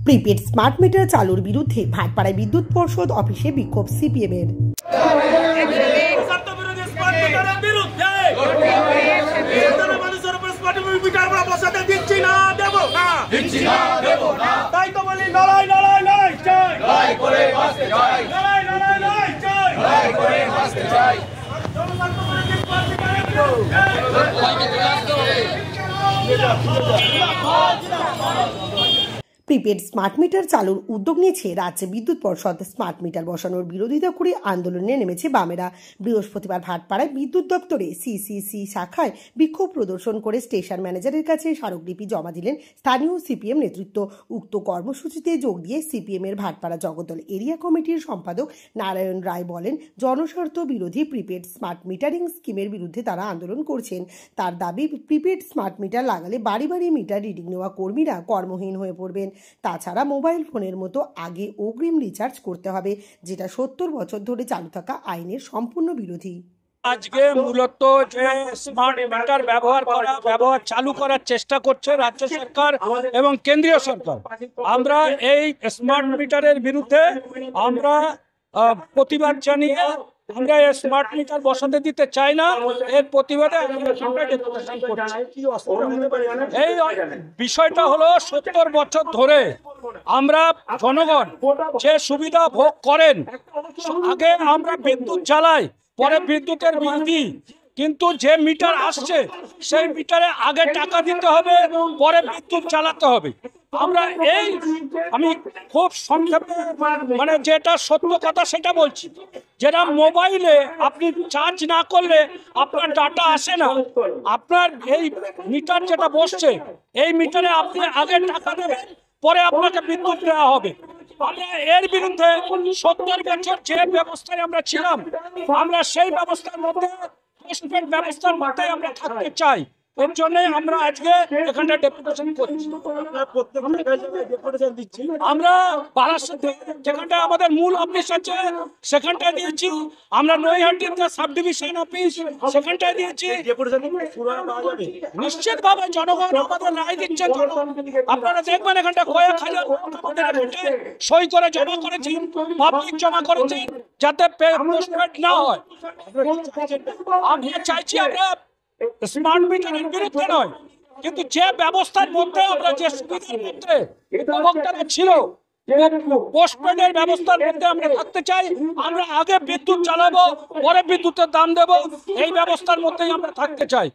Prepaid smart meter চালুর বিরুদ্ধে ভাটপাড়ায় বিদ্যুৎ পর্ষদ অফিসে বিক্ষোভ সিপিএমের। প্রিপেড স্মার্ট মিটার চালুর উদ্যোগ নিয়েছে রাজ্য বিদ্যুৎ পর্ষদ। স্মার্ট মিটার বসানোর বিরোধিতা করে আন্দোলনে নেমেছে বামেরা। বৃহস্পতিবার ভাটপাড়ায় বিদ্যুৎ দপ্তরে সিসিসি শাখায় বিক্ষোভ প্রদর্শন করে স্টেশন ম্যানেজারের কাছে স্মারকলিপি জমা দিলেন স্থানীয় সিপিএম নেতৃত্ব। উক্ত কর্মসূচিতে যোগ দিয়ে সিপিএম এর ভাটপাড়া জগদ্দল এরিয়া কমিটির সম্পাদক নারায়ণ রায় বলেন, জনস্বার্থ বিরোধী প্রিপেড স্মার্ট মিটারিং স্কিমের বিরুদ্ধে তারা আন্দোলন করছেন। তার দাবি, প্রিপেড স্মার্ট মিটার লাগালে বাড়ি বাড়ি মিটার রিডিং নেওয়া কর্মীরা কর্মহীন হয়ে পড়বেন। তাছাড়া মোবাইল ফোনের মতো আগে অগ্রিম রিচার্জ করতে হবে, যেটা 70 বছর ধরে চালু থাকা আইনের সম্পূর্ণ বিরোধী। আজকে মূলত যে স্মার্ট মিটার ব্যবহার চালু করার চেষ্টা করছে রাজ্য সরকার এবং কেন্দ্রীয় সরকার, আমরা এই স্মার্ট মিটারের বিরুদ্ধে আমরা প্রতিবাদ জানিয়ে আমরা এই স্মার্ট মিটার বসাতে দিতে চাই না। এর প্রতিবাদে এই বিষয়টা হলো 70 বছর ধরে আমরা জনগণ যে সুবিধা ভোগ করেন, আগে আমরা বিদ্যুৎ জ্বালাই, পরে বিদ্যুতের বিল দিই, কিন্তু যে মিটার আসছে সেই মিটারে আগে টাকা দিতে হবে, পরে বিদ্যুৎ চালাতে হবে। আমরা আমি খুব সংক্ষেপে মানে যেটা সত্য কথা সেটা বলছি, যেটা মোবাইলে আপনি চার্জ না করলে আপনার ডাটা আসে না। আপনার এই মিটার যেটা বসছে এই মিটারে আপনি আগে টাকা দেবেন, পরে আপনাকে বিদ্যুৎ দেওয়া হবে। আমরা এর বিরুদ্ধে 70 বছর যে ব্যবস্থায় আমরা ছিলাম, আমরা সেই ব্যবস্থার মধ্যে পোস্টপেড ব্যবস্থার মধ্যে আমরা থাকতে চাই। এর জন্য আমরা আজকে এখানটা ডেপুটেশন করছি। আমরা বারাসাতে যেখানটা আমাদের মূল অফিস আছে সেখানটায় দিয়েছি, আমরা নৈহাটির যে সাব ডিভিশন অফিস সেখানটায় দিয়েছি। নিশ্চিতভাবে জনগণ আমাদের রায় দিচ্ছে। আপনারা দেখবেন এখানটা কয়েক হাজার সই করে জমা করেছেন, পাবলিক জমা করেছেন, যাতে পোস্টপেড না হয়। আমরা চাইছি আমরা স্মার্ট মিটারের বিরুদ্ধে নয়, কিন্তু যে ব্যবস্থার মধ্যে আমরা যে সুবিধার মধ্যে উপভোক্তারা ছিল পোস্টপেডের ব্যবস্থার মধ্যে আমরা থাকতে চাই। আমরা আগে বিদ্যুৎ চালাবো, পরে বিদ্যুতের দাম দেব, এই ব্যবস্থার মধ্যেই আমরা থাকতে চাই।